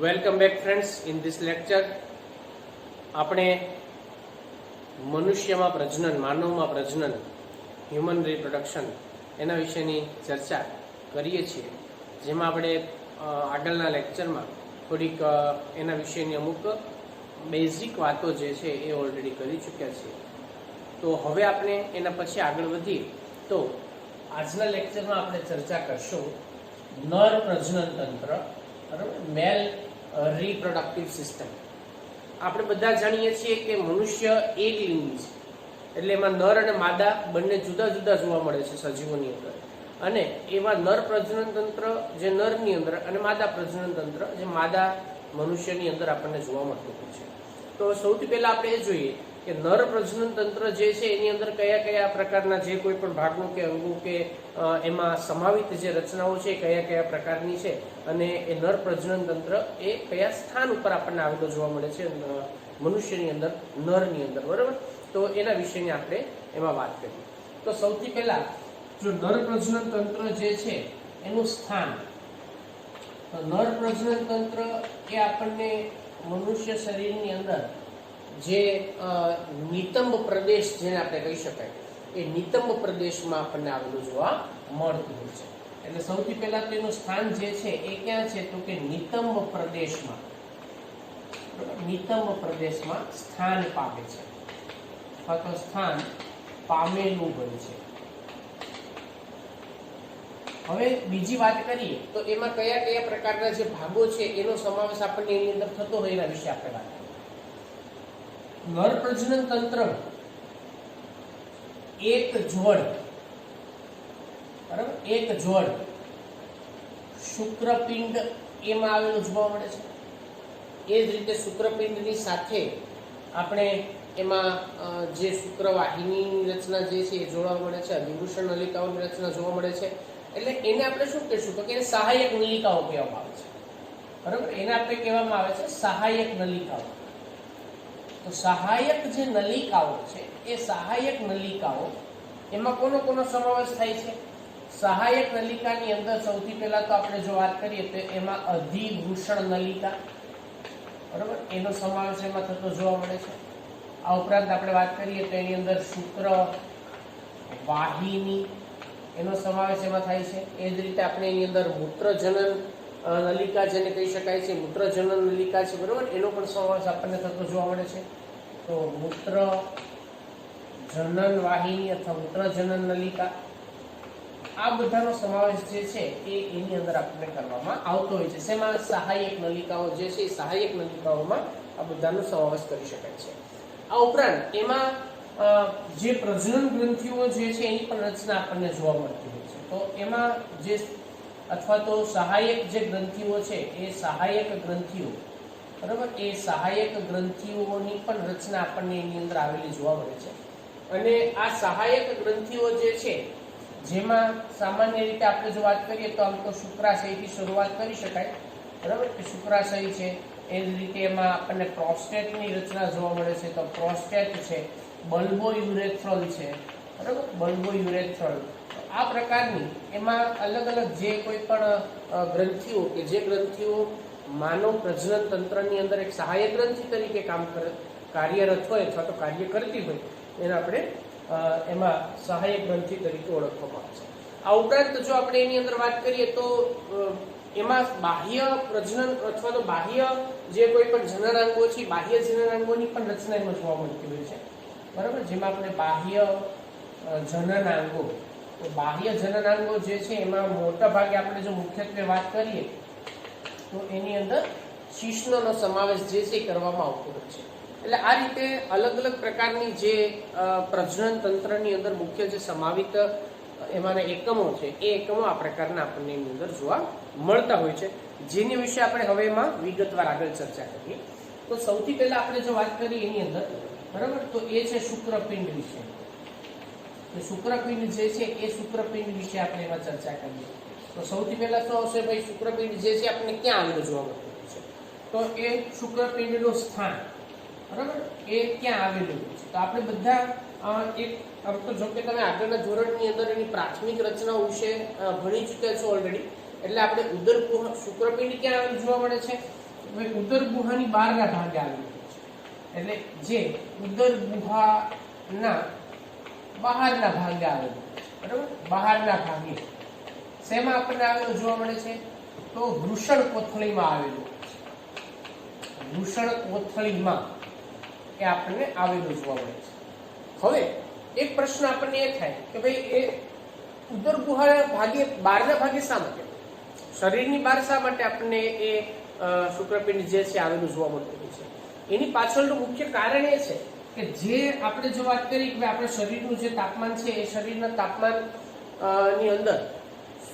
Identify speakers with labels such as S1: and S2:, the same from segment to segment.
S1: Welcome back friends. In this lecture આપણે મનુષ્યમાં પ્રજનન, માનવમાં પ્રજનન, હ્યુમન રિપ્રોડક્શન એના વિશેની ચર્ચા કરીએ છીએ, જેમાં આપણે આગળના લેક્ચરમાં થોડીક એના વિશેની અમુક બેઝિક વાતો જે છે એ ઓલરેડી કરી ચૂક્યા છીએ. તો હવે આપણે એના પછી આગળ વધીએ તો આજના લેક્ચરમાં આપણે ચર્ચા કરશું નર પ્રજનન તંત્ર, બરાબર, મેલ રિપ્રોડક્ટિવ સિસ્ટમ. આપણે બધા જાણીએ છીએ કે મનુષ્ય એક લિંગી છે, એટલે એમાં નર અને માદા બંને જુદા જુદા જોવા મળે છે સજીવોની અંદર. અને એમાં નર પ્રજનન તંત્ર જે નરની અંદર અને માદા પ્રજનન તંત્ર જે માદા મનુષ્યની અંદર આપણને જોવા મળતું હોય છે. તો સૌથી પહેલા આપણે એ જોઈએ કે નર પ્રજનન તંત્ર જે છે એની અંદર કયા કયા પ્રકારના જે કોઈ પણ ભાગો કે અંગો કે એમાં સમાવિત જે રચનાઓ છે કયા કયા પ્રકારની છે, અને એ નર પ્રજનન તંત્ર એ કયા સ્થાન ઉપર આપણને આવેલો જોવા મળે છે મનુષ્યની અંદર, નરની અંદર, બરાબર. તો એના વિશેની આપણે એમાં વાત કરીએ. તો સૌથી પહેલા જો નર પ્રજનન તંત્ર જે છે એનું સ્થાન, તો નર પ્રજનન તંત્ર એ આપણને મનુષ્ય શરીરની અંદર જે નિતંબ પ્રદેશ જેને આપણે કહી શકાય એ નિતંબ પ્રદેશમાં આપણને આવેલું જોવા મળતું હોય છે. એટલે સૌથી પહેલા તો એનું સ્થાન જે છે એ ક્યાં છે તો કે નિતંબ પ્રદેશમાં, નિતંબ પ્રદેશમાં સ્થાન પામે છે અથવા તો સ્થાન પામેલું હોય છે. હવે બીજી વાત કરીએ તો એમાં કયા કયા પ્રકારના જે ભાગો છે એનો સમાવેશ આપણને એની અંદર થતો હોય એના વિશે આપણે વાત કરીએ. નર પ્રજનન તંત્ર એક જોડ, બરાબર, એક જોડ શુક્રપિંડ એમાં આવેલું જોવા મળે છે. એ જ રીતે શુક્રપિંડની સાથે આપણે એમાં જે શુક્રવાહિનીની રચના જે છે એ જોવા મળે છે, અધિવૃષણ નલિકાઓની રચના જોવા મળે છે. એટલે એને આપણે શું કહીશું તો કે એને સહાયક નલિકાઓ કહેવામાં આવે છે, બરાબર. એને આપણે કહેવામાં આવે છે સહાયક નલિકાઓ. તો સહાયક જે નલિકાઓ છે એ સહાયક નલિકાઓ એમાં કોનો કોનો સમાવેશ થાય છે? સહાયક નલિકાની અંદર સૌથી પહેલા તો આપણે જો વાત કરીએ તો એમાં અધિવૃષણ નલિકા, બરાબર, એનો સમાવેશ એમાં થતો જોવા મળે છે. આ ઉપરાંત આપણે વાત કરીએ તો એની અંદર શુક્ર વાહિની એનો સમાવેશ એમાં થાય છે. એ જ રીતે આપણે એની અંદર મૂત્રજનન નલિકા જેને કહી શકાય છે, મૂત્રજનન નલિકા છે, બરાબર, એનો પણ સમાવેશ આપણને થતો જોવા મળે છે. તો મૂત્ર જનન વાહિની અથવા મૂત્રજનન નલિકા, આ બધાનો સમાવેશ જે છે એ એની અંદર આપણને કરવામાં આવતો હોય છે. શેમાં? સહાયક નલિકાઓ જે છે એ સહાયક નલિકાઓમાં આ બધાનો સમાવેશ કરી શકાય છે. આ ઉપરાંત એમાં જે પ્રજનન ગ્રંથિઓ જે છે એની પણ રચના આપણને જોવા મળતી હોય છે. તો એમાં જે અથવા તો સહાયક જે ગ્રંથિઓ છે એ સહાયક ગ્રંથિઓ, બરાબર, એ સહાયક ગ્રંથિઓની પણ રચના આપણને એની અંદર આવેલી જોવા મળે છે. અને આ સહાયક ગ્રંથિઓ જે છે જેમાં સામાન્ય રીતે આપણે જો વાત કરીએ તો આમ તો શુક્રાશયથી શરૂઆત કરી શકાય, બરાબર, કે શુક્રાશય છે. એ જ રીતે એમાં આપણને પ્રોસ્ટેટની રચના જોવા મળે છે. તો પ્રોસ્ટેટ છે, બલ્બો યુરેથ્રલ છે, બરાબર, બલ્બો યુરેથ્રલ. આ પ્રકારની એમાં અલગ અલગ જે કોઈ પણ ગ્રંથિઓ કે જે ગ્રંથિઓ માનવ પ્રજનન તંત્રની અંદર એક સહાયક ગ્રંથિ તરીકે કાર્યરત હોય અથવા તો કાર્ય કરતી હોય એને આપણે એમાં સહાયક ગ્રંથિ તરીકે ઓળખવામાં આવે છે. આ ઉપરાંત જો આપણે એની અંદર વાત કરીએ તો એમાં બાહ્ય પ્રજનન અથવા તો બાહ્ય જે કોઈ પણ જનનાંગો છે, બાહ્ય જનનાંગોની પણ રચના એમાં જોવા મળતી હોય છે, બરાબર. જેમાં આપણે બાહ્ય જનનાંગો, તો બાહ્ય જનનાંગો જે છે એમાં મોટા ભાગે આપણે જો મુખ્યત્વે વાત કરીએ તો એની અંદર શિશ્નનો સમાવેશ જે છે કરવામાં આવતો હોય છે. એટલે આ રીતે અલગ અલગ પ્રકારની જે પ્રજનન તંત્રની અંદર મુખ્ય જે સમાવિત એમાંના એકમો છે એ એકમો આ પ્રકારના આપણને એની અંદર જોવા મળતા હોય છે, જેની વિશે આપણે હવે એમાં વિગતવાર આગળ ચર્ચા કરીએ. તો સૌથી પહેલા આપણે જો વાત કરીએ એની અંદર, બરાબર, તો એ છે શુક્રપિંડ વિશે. તો શુક્રપિંડ જે છે એ શુક્રપિંડ વિશે આપણે એમાં ચર્ચા કરીએ. તો સૌથી પહેલા શું આવશે ભાઈ? શુક્રપિંડ જે છે આપણને ક્યાં આવેલું જોવા મળતું હોય છે? તો એ શુક્રપિંડનું સ્થાન, બરાબર, એ ક્યાં આવેલું હોય છે? તો આપણે બધા એક આમ તો જો કે તમે આગળના ધોરણની અંદર એની પ્રાથમિક રચનાઓ વિશે ભણી ચૂક્યા છો ઓલરેડી. એટલે આપણે ઉદરપુહ શુક્રપિંડ ક્યાં આવેલું જોવા મળે છે? ભાઈ ઉદર ગુહાની બહારના ભાગે આવેલું છે, એટલે જે ઉદર ગુહાના બહારના ભાગે આવેલું, બરાબર, બહારના ભાગે શેમાં આપણને આવેલું જોવા મળે છે? તો વૃષણ કોથળીમાં આવેલું, વૃષણ કોથળીમાં એ આપણને આવેલું જોવા મળે છે. હવે એક પ્રશ્ન આપણને એ થાય કે ભાઈ એ ઉદર ગુહાના ભાગે બહારના ભાગે શા માટે, શરીરની બહાર શા માટે આપણને એ શુક્રપિંડ જે છે આવેલું જોવા મળતું હોય છે? એની પાછળનું મુખ્ય કારણ એ છે કે જે આપણે જો વાત કરી કે આપણે શરીરનું જે તાપમાન છે એ શરીરના તાપમાન ની અંદર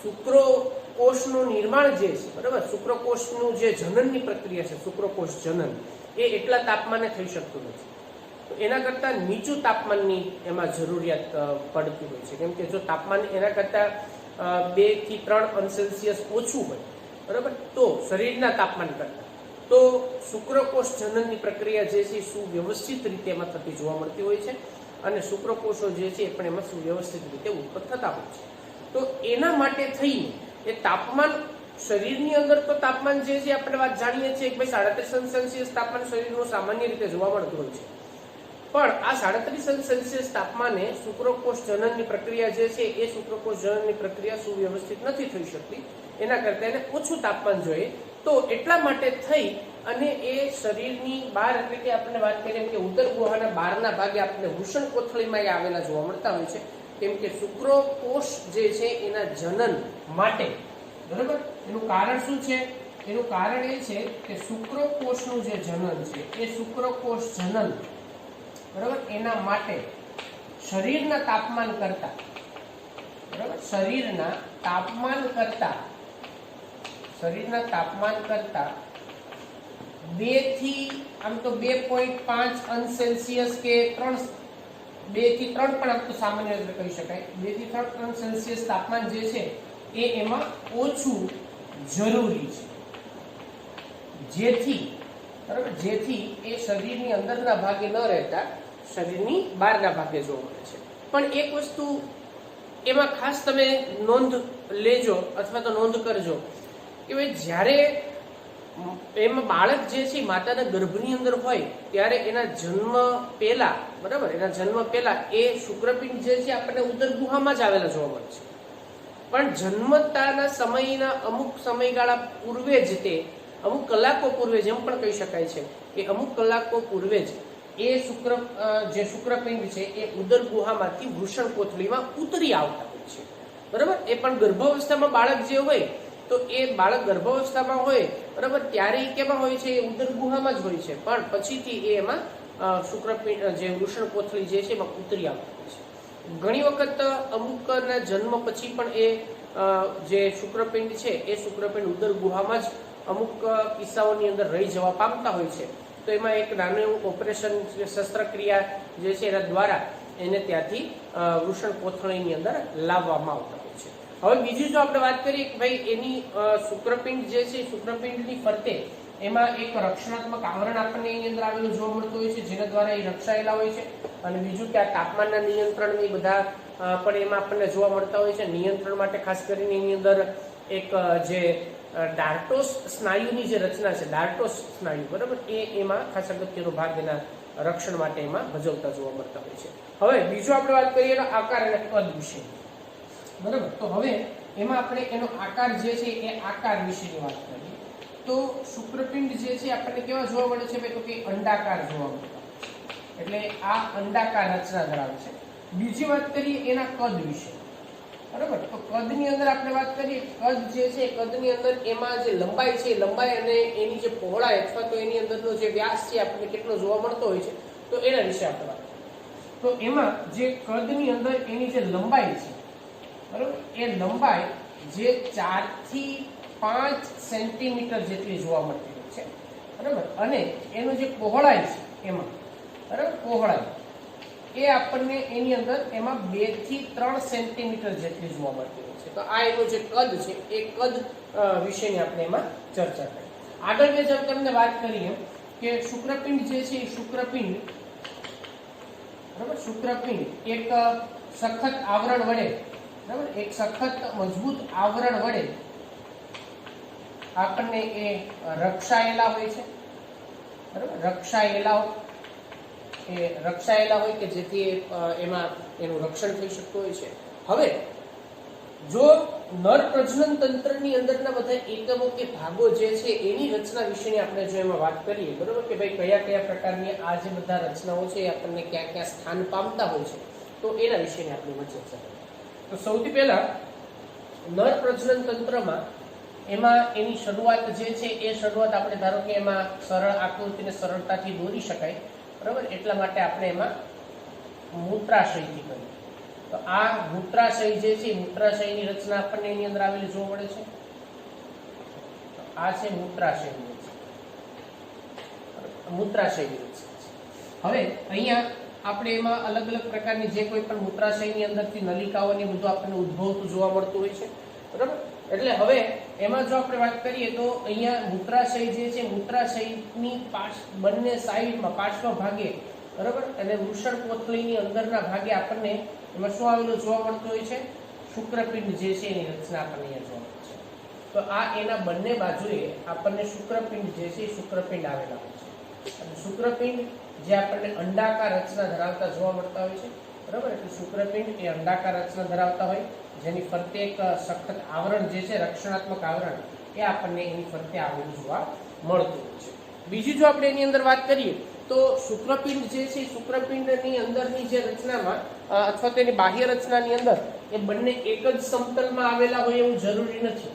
S1: શુક્રકોષનું નિર્માણ જે છે, બરાબર, શુક્રકોષનું જે જનનની પ્રક્રિયા છે, શુક્રકોષ જનન, એ એટલા તાપમાને થઈ શકતું નથી. તો એના કરતાં નીચું તાપમાનની એમાં જરૂરિયાત પડતી હોય છે, કેમ કે જો તાપમાન એના કરતાં 2 થી 3 અંશ સેલ્સિયસ ઓછું હોય, બરાબર, તો શરીરના તાપમાન કરતાં તો શુક્રકોષ જનનની પ્રક્રિયા જે છે સુવ્યવસ્થિત રીતે એમાં થતી જોવા મળતી હોય છે, અને શુક્રકોષો જે છે એ પણ એમાં સુવ્યવસ્થિત રીતે ઉત્પન્ન થતા હોય છે. તો એના માટે થઈને એ તાપમાન શરીરની અંદર તો તાપમાન જે છે આપણે વાત જાણીએ છીએ કે ભાઈ 37 અંશ સેલ્સિયસ તાપમાન શરીરનું સામાન્ય રીતે જોવા મળતું હોય છે, પણ આ 37 અંશ સેલ્સિયસ તાપમાને શુક્રકોષ જનનની પ્રક્રિયા જે છે એ શુક્રકોષ જનનની પ્રક્રિયા સુવ્યવસ્થિત નથી થઈ શકતી, એના કરતાં એને ઓછું તાપમાન જોઈએ. તો એટલા માટે થઈ અને એ શરીરની બહાર, એટલે કે આપણે વાત કરીએ કે ઉદર ગુહાના બહારના ભાગે આપણે વૃષણ કોથળીમાં એ આવેલા જોવા મળતા હોય છે, કેમ કે શુક્રકોષ જે છે એના જનન માટે, બરાબર, એનું કારણ શું છે? એનું કારણ એ છે કે શુક્રકોષનું જે જનન છે એ શુક્રકોષ જનન, બરાબર, એના માટે શરીરના તાપમાન કરતા, બરાબર, શરીરના તાપમાન કરતા 2 થી આમ તો 2.5 અંશ સેલ્સિયસ કે 2 થી 3 પણ આમ તો સામાન્ય રીતે કહી શકાય, 2 થી 3 અંશ સેલ્સિયસ તાપમાન જે છે એ એમાં ઓછું જરૂરી છે, જેથી, બરાબર, જેથી એ શરીરની અંદરના ભાગે ન રહેતા શરીરની બહારના ભાગે જોવા મળે છે. પણ એક વસ્તુ એમાં ખાસ તમે નોંધ લેજો અથવા તો નોંધ કરજો કે ભાઈ જ્યારે એમાં બાળક જે છે માતાના ગર્ભની અંદર હોય ત્યારે એના જન્મ પહેલા, બરાબર, એના જન્મ પહેલા એ શુક્રપિંડ જે છે આપણને ઉદર ગુહામાં જ આવેલા જોવા મળે છે, પણ જન્મતાના સમયના અમુક સમયગાળા પૂર્વે જ, તે અમુક કલાકો પૂર્વે, જેમ પણ કહી શકાય છે કે અમુક કલાકો પૂર્વે જ એ જે શુક્રપિંડ છે એ ઉદર ગુહામાંથી વૃષણ કોથળીમાં ઉતરી આવતા હોય છે, બરાબર. એ પણ ગર્ભાવસ્થામાં બાળક જે હોય તો એ બાળક ગર્ભાવસ્થામાં હોય, બરાબર, ત્યારે કેમાં હોય છે? એ ઉદર ગુહામાં જ હોય છે, પણ પછીથી એ એમાં શુક્રપિંડ જે વૃષણ કોથળી જે છે એમાં ઉતરી આવતા હોય છે. ઘણી વખત અમુકના જન્મ પછી પણ એ જે શુક્રપિંડ છે એ શુક્રપિંડ ઉદર ગુહામાં જ અમુક કિસ્સાઓની અંદર રહી જવા પામતા હોય છે. તો એમાં એક નાનું એવું ઓપરેશન, શસ્ત્રક્રિયા જે છે એના દ્વારા એને ત્યાંથી વૃષણ કોથળીની અંદર લાવવામાં આવતા હોય છે. હવે બીજું જો આપણે વાત કરીએ કે ભાઈ એની શુક્રપિંડ જે છે, શુક્રપિંડની ફરતે એમાં એક રક્ષણાત્મક આવરણ આપણને એની અંદર આવેલું જોવા મળતું હોય છે, જેના દ્વારા એ રક્ષાયેલા હોય છે. અને બીજું કે આ તાપમાનના નિયંત્રણ એ બધા પણ એમાં આપણને જોવા મળતા હોય છે. નિયંત્રણ માટે ખાસ કરીને એની અંદર એક જે ડાર્ટોસ સ્નાયુની જે રચના છે, ડાર્ટોસ સ્નાયુ, બરાબર, એમાં ખાસ અગત્યનો ભાગ એના રક્ષણ માટે એમાં ભજવતા જોવા મળતા હોય છે. હવે બીજું આપણે વાત કરીએ એનો આકાર અને કદ વિશે, બરાબર. તો હવે એમાં આપણે એનો આકાર જે છે એ આકાર વિશેની વાત કરીએ તો શુક્રપિંડ જે છે આપણને કેવા જોવા મળે છે? તો કે અંડાકાર જોવા મળતા, એટલે આ અંડાકાર રચના ધરાવે છે. બીજી વાત કરીએ એના કદ વિશે, બરાબર. તો કદની અંદર આપણે વાત કરીએ, કદ જે છે કદની અંદર એમાં જે લંબાઈ છે, લંબાઈ અને એની જે પહોળાઈ અથવા તો એની અંદરનો જે વ્યાસ છે આપણને કેટલો જોવા મળતો હોય છે, તો એના વિશે આપણે વાત કરીએ. તો એમાં જે કદની અંદર એની જે લંબાઈ છે, બરાબર, એ લંબાઈ જે 4 થી 5 સેન્ટીમીટર જેટલી જોવા મળતી હોય છે, બરાબર. અને એનું જે પહોળાઈ છે એમાં, બરાબર, પહોળાઈ એ આપણને એની અંદર એમાં 2 થી 3 સેન્ટીમીટર જેટલી જોવા મળતી હોય છે. તો આ એનું જે કદ છે એ કદ વિશેની આપણે એમાં ચર્ચા કરી. આગળ જે તમને વાત કરીએ કે શુક્રપિંડ જે છે એ શુક્રપિંડ, બરાબર, શુક્રપિંડ એક સખત આવરણ વડે, બરાબર, એક સખત મજબૂત આવરણ વડે આપણને એ રક્ષાયેલા હોય છે, બરાબર, રક્ષાયેલા હોય કે જેથી એમાં એનું રક્ષણ થઈ શકતું હોય છે. હવે જો નર પ્રજનન તંત્રની અંદરના બધા એકમો કે ભાગો જે છે એની રચના વિશેની આપણે જો એમાં વાત કરીએ, બરાબર, કે ભાઈ કયા કયા પ્રકારની આ જે બધા રચનાઓ છે એ આપણને ક્યાં ક્યાં સ્થાન પામતા હોય છે, તો એના વિશેની આપણે ચર્ચા કરીએ. તો સૌથી પહેલા નર પ્રજનન તંત્રમાં એમાં એની શરૂઆત જે છે એ શરૂઆત આપણે ધારો કે એમાં સરળ આકૃતિને સરળતાથી દોરી શકાય, બરાબર, એટલા માટે આપણે એમાં મૂત્રાશયથી કરીએ. તો આ મૂત્રાશય જે છે, મૂત્રાશયની રચના આપણને એની અંદર આવેલી જોવા મળે છે. આ છે મૂત્રાશયની રચના. હવે અહીંયા આપણે એમાં અલગ અલગ પ્રકારની જે કોઈ પણ મૂત્રાશયની અંદરથી નલિકાઓની બધું આપણને ઉદ્ભવતું જોવા મળતું હોય છે, બરાબર. એટલે હવે એમાં જો આપણે વાત કરીએ તો અહીંયા મૂત્રાશય જે છે, મૂત્રાશયની બંને સાઈડમાં પાર્શ્વ ભાગે, બરાબર, અને વૃષણ કોથળીની અંદરના ભાગે આપણને એમાં શું આવેલું જોવા મળતું હોય છે? શુક્રપિંડ જે છે એની રચના આપણને અહીંયા જોવા મળે છે. તો આ એના બંને બાજુએ આપણને શુક્રપિંડ જે છે એ શુક્રપિંડ આવેલા હોય છે. અને શુક્રપિંડ જે આપણને અંડાકાર રચના ધરાવતા જોવા મળતા હોય છે, બરાબર. એટલે શુક્રપિંડ એ અંડાકાર રચના ધરાવતા હોય, જેની ફરતે એક સખત આવરણ જે છે, રક્ષણાત્મક આવરણ, એ આપણને એની ફરતે આવેલું જોવા મળતું હોય છે. બીજી જો આપણે એની અંદર વાત કરીએ તો શુક્રપિંડ જે છે, શુક્રપિંડની અંદરની જે રચનામાં અથવા તેની બાહ્ય રચનાની અંદર એ બંને એક જ સમતલમાં આવેલા હોય એવું જરૂરી નથી,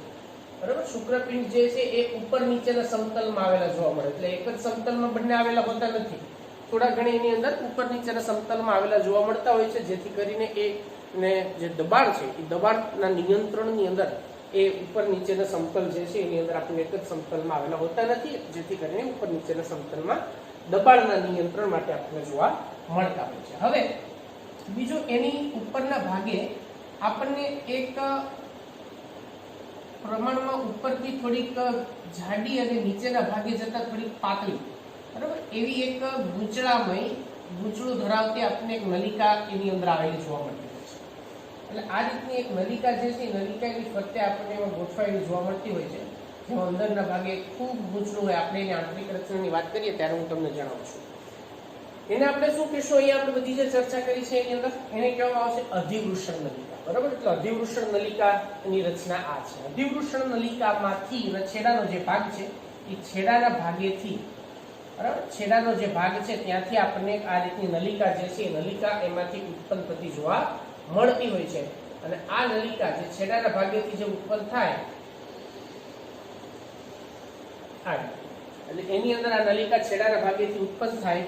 S1: બરાબર. શુક્રપિંડ જે છે એ ઉપર નીચેના સમતલમાં આવેલા જોવા મળે, એટલે એક જ સમતલમાં બંને આવેલા હોતા નથી. થોડા ઘણી એની અંદર ઉપર નીચેના સમતલમાં આવેલા જોવા મળતા હોય છે, જેથી કરીને એને જે દબાણ છે એ દબાણના નિયંત્રણની અંદર એ ઉપર નીચેના સમતલ જે છે એની અંદર આપણે એક જ સમતલમાં આવેલા હોતા નથી, જેથી કરીને ઉપર નીચેના સમતલમાં દબાણના નિયંત્રણ માટે આપણે જોવા મળતા હોય છે. હવે બીજું, એની ઉપરના ભાગે આપણને એક પ્રમાણમાં ઉપરથી થોડીક જાડી અને નીચેના ભાગે જતા થોડીક પાતળી, બરાબર, એવી એક ગૂંચળું ધરાવતી આપણને એક નલિકા એની અંદર આવેલી જોવા મળતી હોય છે. એટલે આ રીતની એક નલિકા જે છે, નલિકાની ફરતે આપણને એમાં ગોઠવાયેલી જોવા મળતી હોય છે, જેમાં અંદરના ભાગે ખૂબ ગૂંચળું હોય. આપણે એની આંતરિક રચનાની વાત કરીએ ત્યારે હું તમને જણાવું છું. એને આપણે શું કહેશું? અહીંયા આપણે બધી જે ચર્ચા કરી છે એની અંદર એને કહેવામાં આવશે અધિવૃષણ નલિકા, બરાબર. એટલે અધિવૃષણ નલિકાની રચના આ છે. અધિવૃષણ નલિકામાંથી છેડાનો જે ભાગ છે એ છેડાના ભાગેથી, બરાબર, છેડાનો જે ભાગ છે ત્યાંથી આપણને આ રીતની નલિકા જે છે એ નલિકા એમાંથી ઉત્પન્ન થતી જોવા મળતી હોય છે. અને આ નલિકા જે છેડાના ભાગેથી જે ઉત્પન્ન થાય, એટલે એની અંદર આ નલિકા છેડાના ભાગેથી ઉત્પન્ન થાય,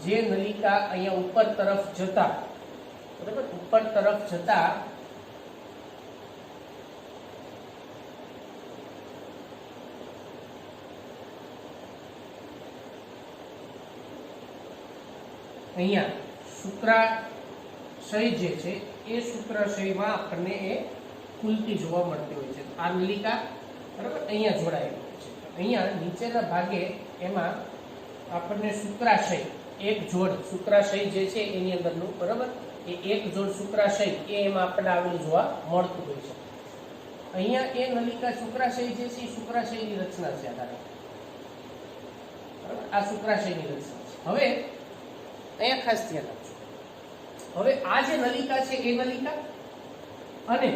S1: જે નલિકા અહીંયા ઉપર તરફ જતા, બરાબર, ઉપર તરફ જતા અહીંયા શુક્રાશય જે છે એ શુક્રાશયમાં આપણને એ ખુલતી જોવા મળતી હોય છે. આ નલિકા, બરાબર, અહીંયા જોડાયેલી હોય છે. અહીંયા નીચેના ભાગે એમાં આપણને શુક્રાશય, એક જોડ શુક્રાશય જે છે એની અંદરનું, બરાબર, એ એક જોડ શુક્રાશય એ એમાં આપણને આવેલું જોવા મળતું હોય છે. અહીંયા એ નલિકા શુક્રાશય જે છે એ શુક્રાશયની રચના છે, બરાબર, આ શુક્રાશયની રચના છે. હવે અહીંયા ખાસ ધ્યાન આપજો. હવે આ જે નલિકા છે એ નલિકા અને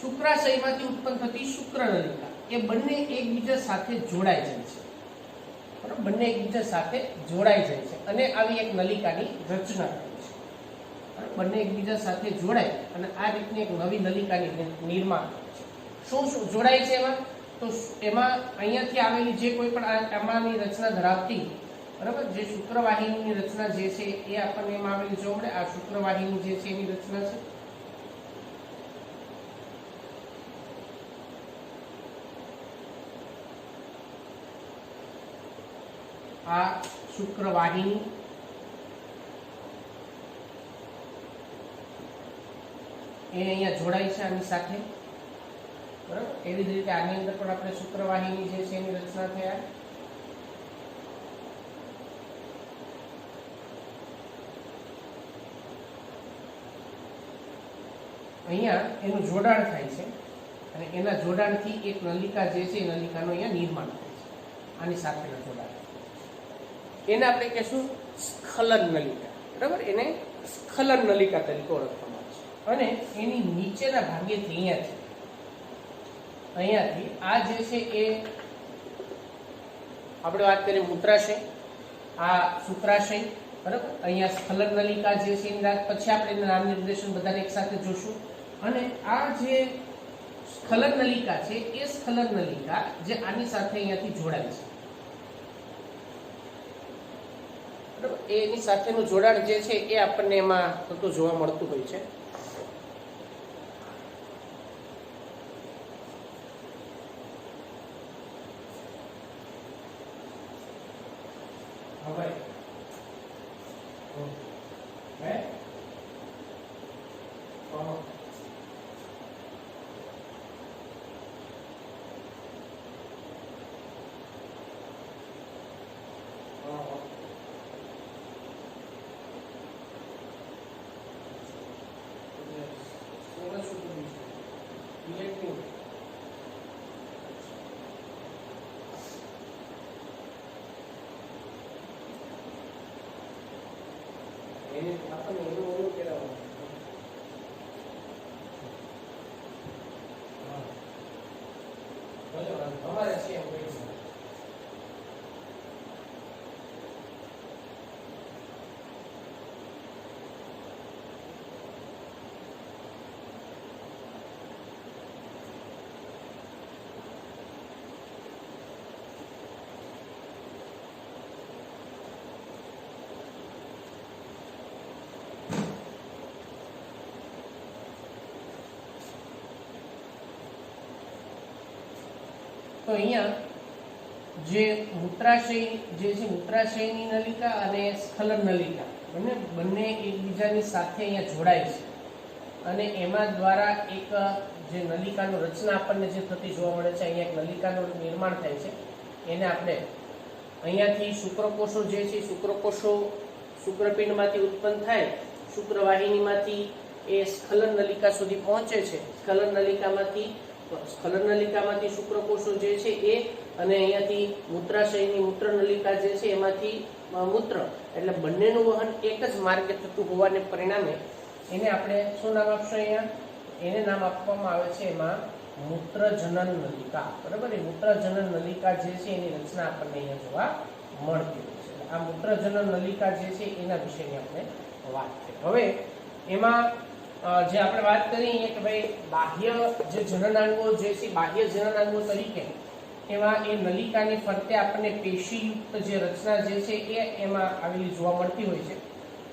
S1: શુક્રાશયમાંથી ઉત્પન્ન થતી શુક્ર નલિકા એ બંને એકબીજા સાથે જોડાઈ જાય છે, બરાબર, બંને એકબીજા સાથે જોડાઈ જાય છે અને આવી એક નલિકાની રચના થાય છે. બંને એકબીજા સાથે જોડાય અને આ રીતની એક નવી નલિકાની નિર્માણ થાય છે. શું શું જોડાય છે એમાં? તો એમાં અહીંયાથી આવેલી જે કોઈ પણ આમાંની રચના ધરાવતી, બરાબર, જે શુક્રવાહિનીની રચના જે છે એ આપણને એમાં આવેલી જોવા મળે. આ શુક્રવાહિની જે છે એની રચના છે. આ શુક્રવાહિની એ અહીંયા જોડાય છે આની સાથે, બરાબર. એવી જ રીતે આની અંદર પણ આપણે શુક્રવાહિની જે છે એની રચના થયા. અહીંયા એનું જોડાણ થાય છે અને એના જોડાણથી એક નલિકા જે છે એ નલિકાનું અહીંયા નિર્માણ થાય છે, આની સાથેના જોડાણ. એને આપણે કહીશું સ્ખલન નલિકા. બરાબર, એને સ્ખલન નલિકા તરીકે ઓળખવામાં આવે છે. અને એની નીચેના ભાગેથી અહીંયાથી આ જે છે એ આપણે વાત કરીએ મૂત્રાશય, આ શુક્રાશય. બરાબર, અહીંયા સ્ખલન નલિકા જે છે એની પછી આપણે એના નામ નિર્દેશન બધાને એક સાથે જોશું. અને આ જે સ્ખલન નલિકા છે એ સ્ખલન નલિકા જે આની સાથે અહીંયાથી જોડાય છે. બરાબર, એની સાથેનું જોડાણ જે છે એ આપણને એમાં થતું જોવા મળતું હોય છે. હવે આપણને એવું એવું કહેવાનું અમારે છે એમ કહી શકો. તો અહીંયા જે મૂત્રાશય જે છે મૂત્રાશયની નલિકા અને સ્ખલન નલિકા બંને એકબીજાની સાથે અહીંયા જોડાય છે. અને એમાં દ્વારા એક જે નલિકાનું રચના આપણને જે થતી જોવા મળે છે, અહીંયા એક નલિકાનું નિર્માણ થાય છે. એને આપણે અહીંયાથી શુક્રકોષો જે છે શુક્રકોષો શુક્રપિંડમાંથી ઉત્પન્ન થાય, શુક્રવાહિનીમાંથી એ સ્ખલન નલિકા સુધી પહોંચે છે. સ્ખલન નલિકામાંથી શુક્રકોષો જે છે એ અને અહીંયાથી મૂત્રાશયની મૂત્ર નલિકા જે છે એમાંથી મૂત્ર, એટલે બંનેનું વહન એક જ માર્ગે થતું હોવાને પરિણામે એને આપણે શું નામ આપશું? અહીંયા એને નામ આપવામાં આવે છે એમાં મૂત્રજનન નલિકા. બરાબર, એ મૂત્રજનન નલિકા જે છે એની રચના આપણને અહીંયા જોવા મળતી હોય છે. આ મૂત્રજનન નલિકા જે છે એના વિશેની આપણે વાત કરી. હવે એમાં જે આપણે વાત કરી કે ભાઈ બાહ્ય જે જનનાંગો જે છે બાહ્ય જનનાંગો તરીકે એમાં એ નલિકાની ફરતે આપણને પેશીયુક્ત જે રચના જે છે એ એમાં આવેલી જોવા મળતી હોય છે.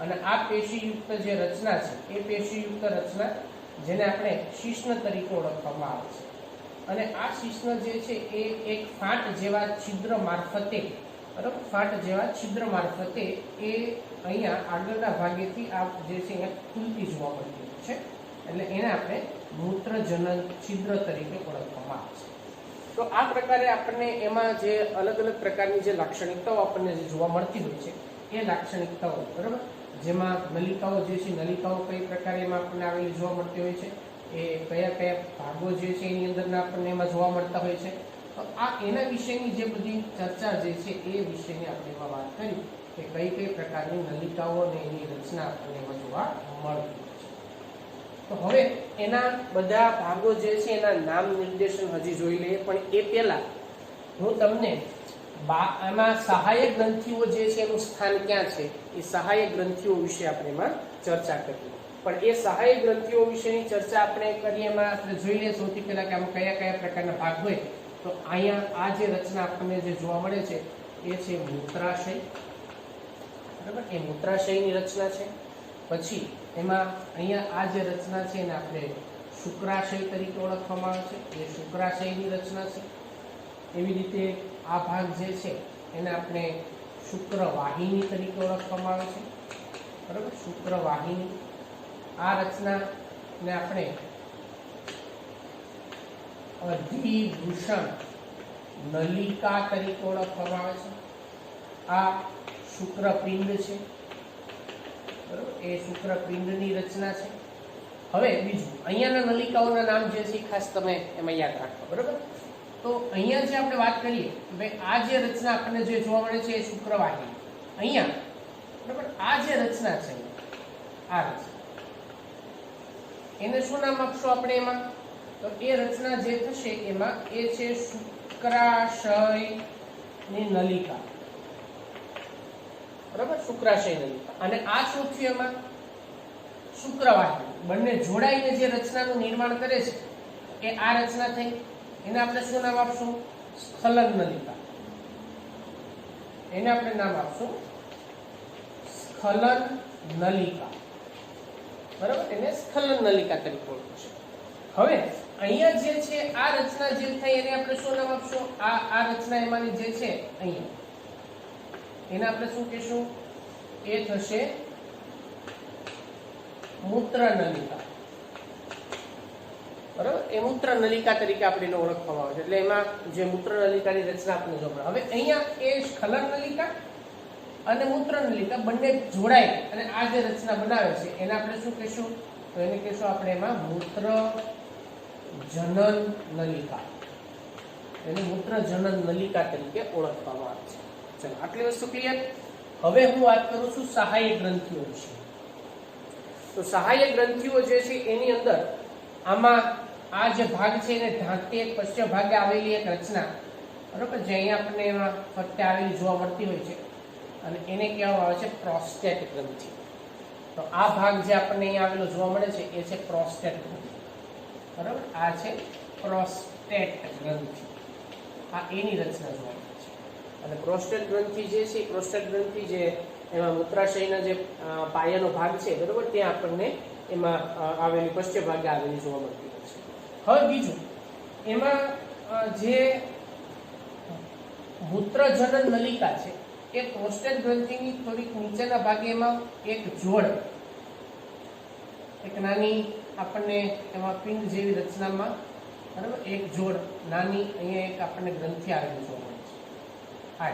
S1: અને આ પેશીયુક્ત જે રચના છે એ પેશીયુક્ત રચના જેને આપણે શિશ્ન તરીકે ઓળખવામાં આવે છે. અને આ શિશ્ન જે છે એ એક ફાટ જેવા છિદ્ર મારફતે, બરાબર, ફાટ જેવા છિદ્ર મારફતે એ અહીંયા આગળના ભાગેથી આ જે છે અહીંયા ખુલતી જોવા મળતી હોય છે. એટલે એને આપણે મૂત્રજનન છિદ્ર તરીકે ઓળખવામાં આવે છે. તો આ પ્રકારે આપણને એમાં જે અલગ અલગ પ્રકારની જે લાક્ષણિકતાઓ આપણને જે જોવા મળતી હોય છે એ લાક્ષણિકતાઓ, બરાબર, જેમાં નલિકાઓ જે છે નલિકાઓ કઈ પ્રકારે એમાં આપણને આવેલી જોવા મળતી હોય છે, એ કયા કયા ભાગો જે છે એની અંદરના આપણને એમાં જોવા મળતા હોય છે. તો આ એના વિશેની જે બધી ચર્ચા જે છે એ વિશેની આપણે એમાં વાત કરી કે કઈ કઈ પ્રકારની નલિકાઓ અને એની રચના આપણને એમાં જોવા મળતી હોય છે. તો હવે એના બધા ભાગો જે છે એના નામ નિર્દેશન હજી જોઈ લઈએ, પણ એ પહેલા હું તમને એમાં સહાયક ગ્રંથિઓ જે છે એનું સ્થાન ક્યાં છે એ સહાયક ગ્રંથિઓ વિશે આપણે એમાં ચર્ચા કરીએ. પણ એ સહાયક ગ્રંથિઓ વિશેની ચર્ચા આપણે કરીએ એમાં આપણે જોઈ લઈએ સૌથી પહેલા કે આમાં કયા કયા પ્રકારના ભાગ હોય. તો અહીંયા આ જે રચના આપણને જે જોવા મળે છે એ છે મૂત્રાશય. બરાબર, એ મૂત્રાશયની રચના છે. પછી એમાં અહીંયા આ જે રચના છે એને આપણે શુક્રાશય તરીકે ઓળખવામાં આવે છે, એ શુક્રાશયની રચના છે. એવી રીતે આ ભાગ જે છે એને આપણે શુક્રવાહિની તરીકે ઓળખવામાં આવે છે. બરાબર, શુક્રવાહિની. આ રચનાને આપણે અધિવૃષણ નલિકા તરીકે ઓળખવામાં આવે છે. આ શુક્રપિંડ છે, બરાબર, એ શુક્રપિંડની રચના છે. હવે બીજું અહીંયાના નલિકાઓના નામ જે છે ખાસ તમે એમાં યાદ રાખો, બરાબર. તો અહીંયા જે આપણે વાત કરીએ ભાઈ આ જે રચના આપણને જે જોવા મળે છે એ શુક્રવાહિની. અહીંયા બરાબર આ જે રચના છે આ રચના એને શું નામ આપશો આપણે એમાં? તો એ રચના જે થશે એમાં એ છે શુક્રાશયની નલિકા, બરાબર. શુક્રાશય નલિકા. અને આ શું થયું એમાં? શુક્રવાહિની. બંને જોડાઈને જે રચનાનું નિર્માણ કરે છે એ આ રચના થઈ. એને આપણે શું નામ આપશું? સ્ખલન નલિકા. એને આપણે નામ આપશું સ્ખલન નલિકા, બરાબર. એને સ્ખલન નલિકા તરીકે ઓળખશે. હવે અહીંયા જે છે આ રચના જે થઈ એને આપણે શું નામ આપશું? આ રચના એમાંની જે છે અહીંયા એને આપણે શું કહેશું? એ થશે મૂત્ર નલિકા, બરાબર. એ મૂત્ર નલિકા તરીકે આપણે એને ઓળખવામાં આવે છે. એટલે એમાં જે મૂત્ર નલિકાની રચના આપણે જોવા મળે. હવે અહીંયા એ સ્ખલન નલિકા અને મૂત્ર નલિકા બંને જોડાય અને આ જે રચના બનાવે છે એને આપણે શું કહેશું? તો એને કહેશું આપણે એમાં મૂત્ર જનન નલિકા. એને મૂત્ર જનન નલિકા તરીકે ઓળખવામાં આવે છે. ચલો આટલી વસ્તુ ક્લિયર. હવે હું વાત કરું છું સહાયક ગ્રંથિઓ વિશે. તો સહાયક ગ્રંથિઓ જે છે એની અંદર આમાં આ જે ભાગ છે એને ઢાંકતી એક પશ્ચિમ ભાગે આવેલી એક રચના, બરોબર, જે અહીંયા આપણને એમાં ફરતે આવેલી જોવા મળતી હોય છે અને એને કહેવામાં આવે છે પ્રોસ્ટેટ ગ્રંથિ. તો આ ભાગ જે આપણને અહીંયા આવેલો જોવા મળે છે એ છે પ્રોસ્ટેટ ગ્રંથિ, બરાબર. આ છે પ્રોસ્ટેટ ગ્રંથિ. આ એની રચના જોવા મળે છે. અને પ્રોસ્ટેટ ગ્રંથિ જે છે પ્રોસ્ટેટ ગ્રંથિ જે એમાં મૂત્રાશયના જે પાયાનો ભાગ છે, બરોબર, ત્યાં આપણને એમાં આવેલી પશ્ચિમ ભાગે આવેલી જોવા મળતી હોય છે. હવે બીજું એમાં જે મૂત્રજનન નલિકા છે એ પ્રોસ્ટેટ ગ્રંથિની થોડીક નીચેના ભાગે એમાં એક જોડ, એક નાની આપણને એમાં પિંડ જેવી રચનામાં, બરાબર, એક જોડ નાની અહીંયા એક આપણને ગ્રંથિ આવેલી જોવા મળે છે. આ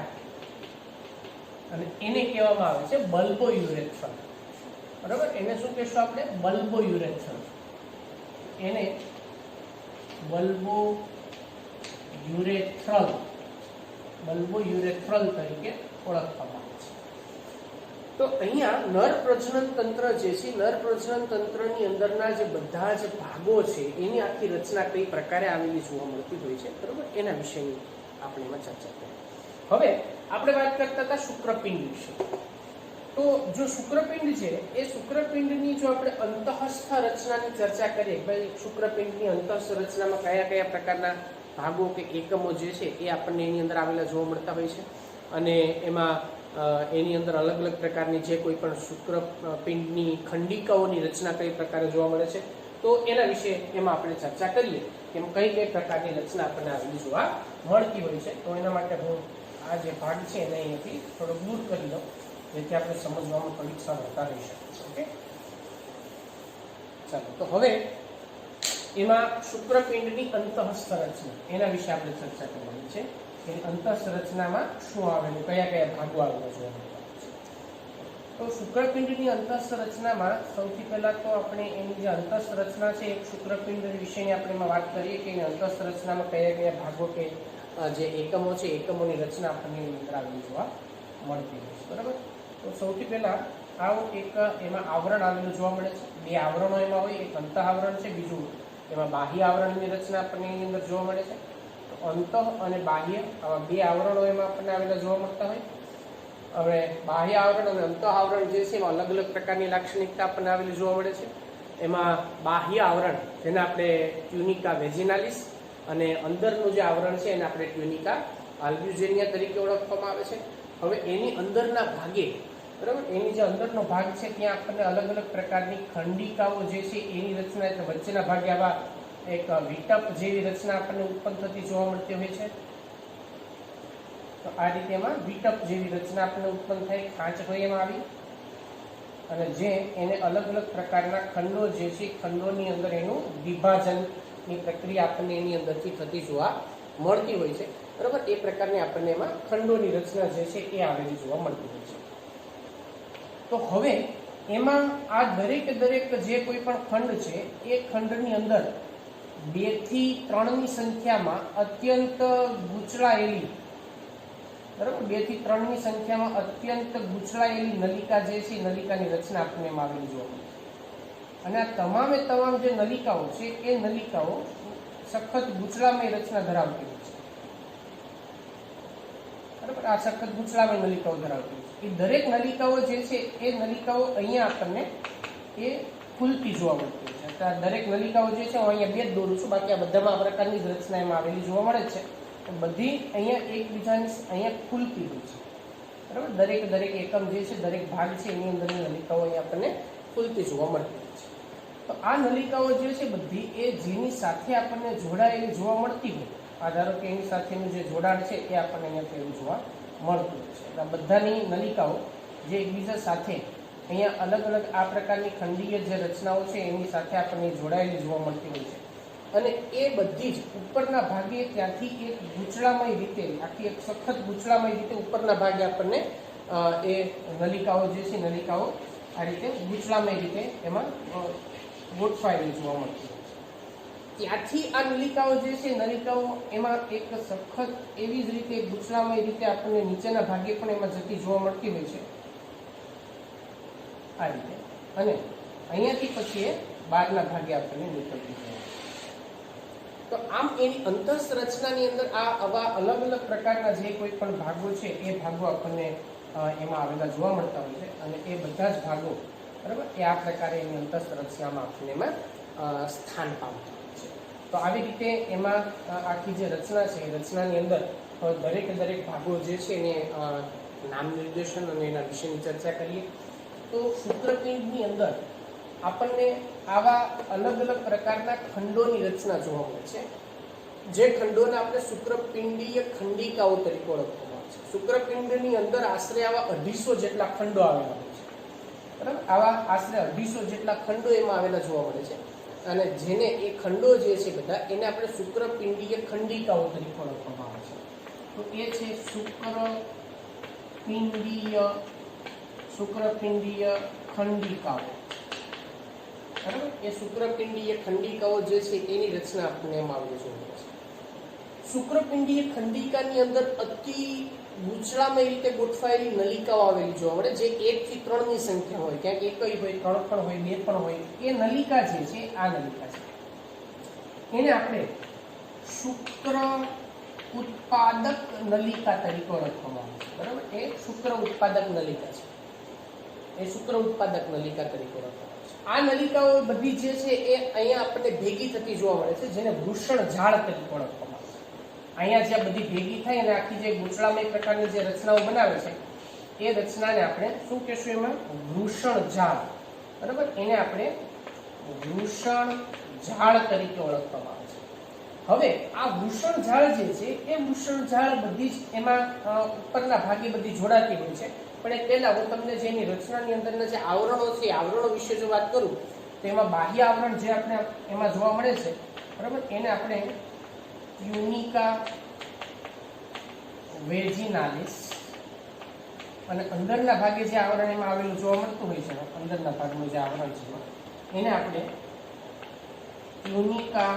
S1: અને એને કહેવામાં આવે છે બલ્બો યુરેથ્રલ, બરાબર. એને શું કહેશું આપણે? બલ્બો યુરેથ્રલ. એને બલ્બો યુરેથ્રલ તરીકે ઓળખવામાં આવે છે. તો અહીંયા નર પ્રજનન તંત્ર જે છે, નર પ્રજનન તંત્રની અંદરના જે બધા જ ભાગો છે એની આખી રચના કઈ પ્રકારે આવેલી જોવા મળતી હોય છે, બરાબર, એના વિશેની આપણે એમાં ચર્ચા કરીએ. હવે આપણે વાત કરતા હતા શુક્રપિંડ વિશે. તો જો શુક્રપિંડ છે એ શુક્રપિંડની જો આપણે અંતઃસ્થ રચનાની ચર્ચા કરીએ, ભાઈ શુક્રપિંડની અંતઃસ્થ રચનામાં કયા કયા પ્રકારના ભાગો કે એકમો જે છે એ આપણને એની અંદર આવેલા જોવા મળતા હોય છે અને એમાં એની અંદર અલગ અલગ પ્રકારની જે કોઈ પણ શુક્રપિંડની ખંડિકાઓની રચના કઈ પ્રકારે જોવા મળે છે, તો એના વિશે એમાં આપણે ચર્ચા કરીએ કે કઈ કઈ પ્રકારની રચના આપણને આવેલી જોવા મળતી હોય છે. તો એના માટે હું આ જે ભાગ છે એને અહીંયાથી થોડો દૂર કરી દઉં જેથી આપણે સમજવામાં થોડીક સરળતા રહી શકે. ઓકે, ચાલો. તો હવે એમાં શુક્રપિંડની અંતઃસ્થ રચના એના વિશે આપણે ચર્ચા કરવાની છે. એની અંતઃસ્થ રચનામાં શું આવેલું, કયા કયા ભાગો આવેલા જોવા મળતા છે. તો શુક્રપિંડની અંતઃસ્થ રચનામાં સૌથી પહેલા તો આપણે એની જે અંતઃસ્થ રચના છે એક શુક્રપિંડ વિશેની આપણે એમાં વાત કરીએ કે એની અંતઃસ્થ રચનામાં કયા કયા ભાગો કે જે એકમો છે એકમોની રચના આપણને એની અંદર આવેલી જોવા મળતી હોય છે, બરાબર. તો સૌથી પહેલા આવું એક એમાં આવરણ આવેલું જોવા મળે છે. બે આવરણો એમાં હોય, એક અંતઃ આવરણ છે, બીજું એમાં બાહ્ય આવરણની રચના આપણને એની અંદર જોવા મળે છે. તો અંતઃ અને બાહ્ય આવા બે આવરણો એમાં આપણને આવેલા જોવા મળતા હોય. હવે બાહ્ય આવરણ અને અંતઃ આવરણ જે છે એમાં અલગ અલગ પ્રકારની લાક્ષણિકતા આપણને આવેલી જોવા મળે છે. એમાં બાહ્ય આવરણ જેને આપણે ટ્યુનિકા વેજિનાલિસ અને અંદરનું જે આવરણ છે એને આપણે ટ્યુનિકા આલ્બ્યુજેનિયા તરીકે ઓળખવામાં આવે છે. હવે એની અંદરના ભાગે, બરાબર, એની જે અંદરનો ભાગ છે ત્યાં આપણને અલગ અલગ પ્રકારની ખંડિકાઓ જે છે એની રચના, એટલે વચ્ચેના ભાગે આવા એક વિટપ જેવી રચના આપણને ઉત્પન્ન થતી જોવા મળતી હોય છે. તો આ રીતે એમાં વિટપ જેવી રચના આપણને ઉત્પન્ન થાય, ખાંચ હોય એમાં આવી, અને જે એને અલગ અલગ પ્રકારના ખંડો જે છે ખંડોની અંદર એનું વિભાજનની પ્રક્રિયા આપણને એની અંદરથી થતી જોવા મળતી હોય છે, બરાબર. એ પ્રકારની આપણને એમાં ખંડોની રચના જે છે એ આવેલી જોવા મળતી હોય છે. તો હવે એમાં આ દરેક જે કોઈ પણ ખંડ છે એ ખંડની અંદર 2 થી 3 ની સંખ્યામાં અત્યંત ગૂંચળાયેલી, બરાબર, 2 થી 3 ની સંખ્યામાં અત્યંત ગૂંચળાયેલી નલિકા જે છે નલિકાની રચના આપણને એમાં આવેલી જોવા મળે છે. અને આ તમામ જે નલિકાઓ છે એ નલિકાઓ સખત ગૂંચળામય રચના ધરાવતી હોય છે, બરાબર. આ સખત ગૂંચળામય નલિકાઓ ધરાવતી હોય છે. એ દરેક નલિકાઓ જે છે એ નલિકાઓ અહીંયા આપણને એ ખુલતી જોવા મળતી હોય છે. આ દરેક નલિકાઓ જે છે હું અહીંયા 2 જ દોરું છું, બાકી આ બધામાં આ પ્રકારની જ રચના એમાં આવેલી જોવા મળે છે. બધી અહીંયા એકબીજાની અહીંયા ખુલતી હોય છે, બરાબર. દરેક એકમ જે છે, દરેક ભાગ છે એની અંદરની નલિકાઓ અહીંયા આપણને ખુલતી જોવા મળતી હોય છે. તો આ નલિકાઓ જે છે બધી એ જેની સાથે આપણને જોડાયેલી જોવા મળતી હોય, આ ધારો કે એની સાથેનું જે જોડાણ છે એ આપણને અહીંયા એવું જોવા મળતું હોય છે. આ બધાની નલિકાઓ જે એકબીજા સાથે અહીંયા અલગ આ પ્રકારની ખંડીય જે રચનાઓ છે એની સાથે આપણને જોડાયેલી જોવા મળતી હોય છે. અને એ બધી જ ઉપરના ભાગે ત્યાંથી એક ગૂંચળામય રીતે, આખી એક સખત ગૂંચળામય રીતે ઉપરના ભાગે આપણને એ નલિકાઓ જે છે નલિકાઓ આ રીતે ગૂંચળામય રીતે એમાં ગોઠવાયેલી જોવા મળતી હોય છે. ત્યાંથી આ નલિકાઓ જે છે નલિકાઓ એમાં એક સખત એવી જ રીતે ગૂંચળામય રીતે આપણને નીચેના ભાગે પણ એમાં જતી જોવા મળતી હોય છે, આ રીતે. અને અહીંયાથી પછી એ બહારના ભાગે આપણને નીકળતી જોવા. તો આમ એની અંતઃરચનાની અંદર આવા અલગ પ્રકારના જે કોઈ પણ ભાગો છે એ ભાગો આપણને એમાં આવેલા જોવા મળતા હોય છે. અને એ બધા જ ભાગો, બરાબર, એ આ પ્રકારે એની અંતઃરચનામાં આપણને એમાં સ્થાન પામતા હોય છે. તો આવી રીતે એમાં આખી જે રચના છે એ રચનાની અંદર દરેક ભાગો જે છે એને નામ નિર્દેશન અને એના વિશેની ચર્ચા કરીએ. તો શુક્રપિંડની અંદર આપણને આવા અલગ પ્રકારના ખંડોની રચના જોવા મળે છે, જે ખંડોને આપણે શુક્રપિંડીય ખંડિકાઓ તરીકે ઓળખવામાં આવે છે. શુક્રપિંડની અંદર આશરે આવા 250 જેટલા ખંડો આવેલા હોય છે, બરાબર. આવા આશરે 250 જેટલા ખંડો એમાં આવેલા જોવા મળે છે. અને જેને એ ખંડો જે છે બધા એને આપણે શુક્રપિંડીય ખંડિકાઓ તરીકે ઓળખવામાં આવે છે. તો એ છે શુક્રપિંડીય ખંડિકાઓ, બરાબર. એ શુક્રપિંડીય ખંડિકાઓ જે છે એની રચના આપણને એમાં આવેલી જોવા મળે છે. શુક્રપિંડીય ખંડિકાની અંદર અતિ ગૂંચળામય રીતે ગોઠવાયેલી નલિકાઓ આવેલી જોવા મળે, જે 1 થી 3 ની સંખ્યા હોય, ક્યાંક 1 હોય, 3 પણ હોય, 2 પણ હોય. એ નલિકા જે છે આ નલિકા છે એને આપણે શુક્ર ઉત્પાદક નલિકા તરીકે ઓળખવામાં આવે છે, બરાબર. એ શુક્ર ઉત્પાદક નલિકા છે, એ શુક્ર ઉત્પાદક નલિકા તરીકે ઓળખવામાં આવે છે. આ નલિકાઓ બધી જે છે એ અહીંયા આપણને ભેગી થતી જોવા મળે છે, જેને વૃષણ ઝાડ તરીકે ઓળખવામાં આવે છે. અહીંયા જ્યાં બધી ભેગી થાય અને આખી જે ગૂંચળામય પ્રકારની જે રચનાઓ બનાવે છે એ રચનાને આપણે શું કહેશું? એમાં વૃષણ ઝાડ, બરાબર. એને આપણે વૃષણ ઝાડ તરીકે ઓળખવામાં આવે છે. હવે આ વૃષણ ઝાડ જે છે એ વૃષણ ઝાડ બધી જ એમાં ઉપરના ભાગે બધી જોડાતી હોય છે. પણ એ પહેલા હું તમને જે એની રચનાની અંદરના જે આવરણો છે આવરણો વિશે જો વાત કરું તો એમાં બાહ્ય આવરણ જે આપણે એમાં જોવા મળે છે, બરાબર, એને આપણે ટ્યુનિકા વેજિનાલિસ, અને અંદરના ભાગે જે આવરણ એમાં આવેલું જોવા મળતું હોય છે, અંદરના ભાગનું જે આવરણ છે એને આપણે ટ્યુનિકા